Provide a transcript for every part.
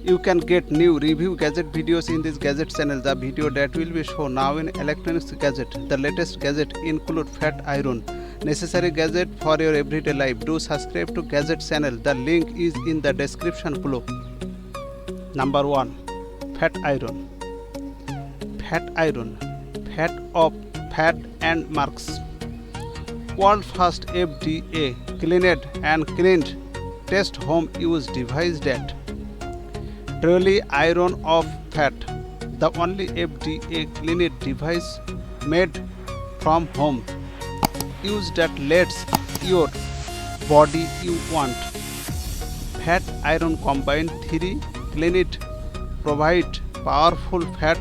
You can get new review gadget videos in this gadget channel. The video that will be shown now in electronics gadget. The latest gadget include fat iron, necessary gadget for your everyday life. Do subscribe to gadget channel. The link is in the description below. Number 1. Fat iron. Fat iron. Fat of fat and marks. World first FDA cleaned and cleaned test home use device that truly iron of fat, the only FDA cleaned device made from home use that lets your body you want. Fat iron combined 3 cleaned provide powerful fat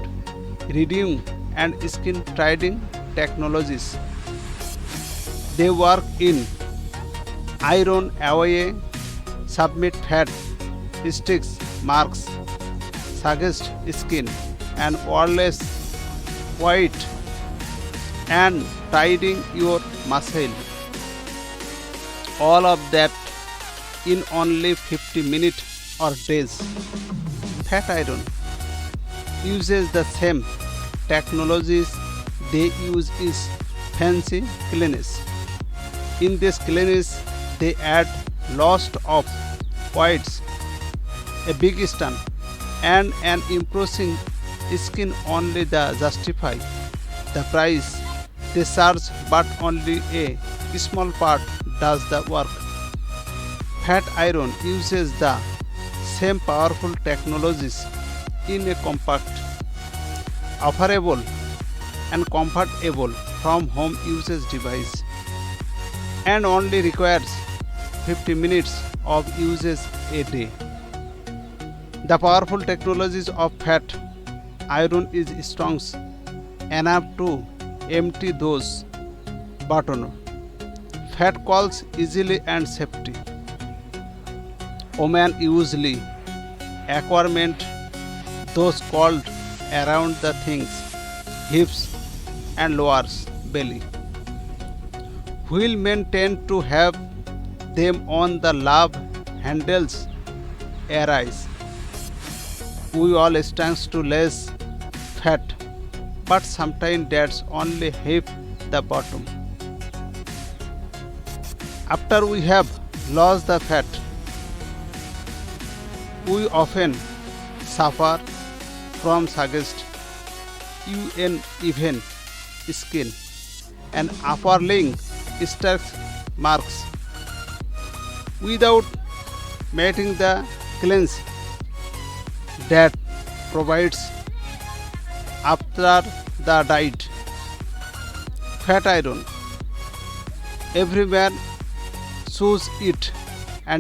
reducing and skin tightening technologies. They work in iron away, submit fat, sticks, marks, suggest skin and wireless white and tightening your muscle. All of that in only 50 minutes or days. Fat iron uses the same technologies they use is fancy cleanness. In this cleanness they add lots of whites, a big stun and an impressive skin only the justify the price they charge, but only a small part does the work. Fat iron uses the same powerful technologies in a compact, affordable and comfortable from home usage device and only requires 50 minutes of usage a day. The powerful technologies of fat iron is strong enough to empty those buttons. Fat calls easily and safety. Women usually acquirement those called around the things, hips and lower belly. While men tend to have them on the love handles arise. We all stands to less fat, but sometimes that's only half the bottom. After we have lost the fat, we often suffer from suggest uneven skin and upper leg starch marks without meeting the cleanse that provides after the diet. Fat iron, every man choose it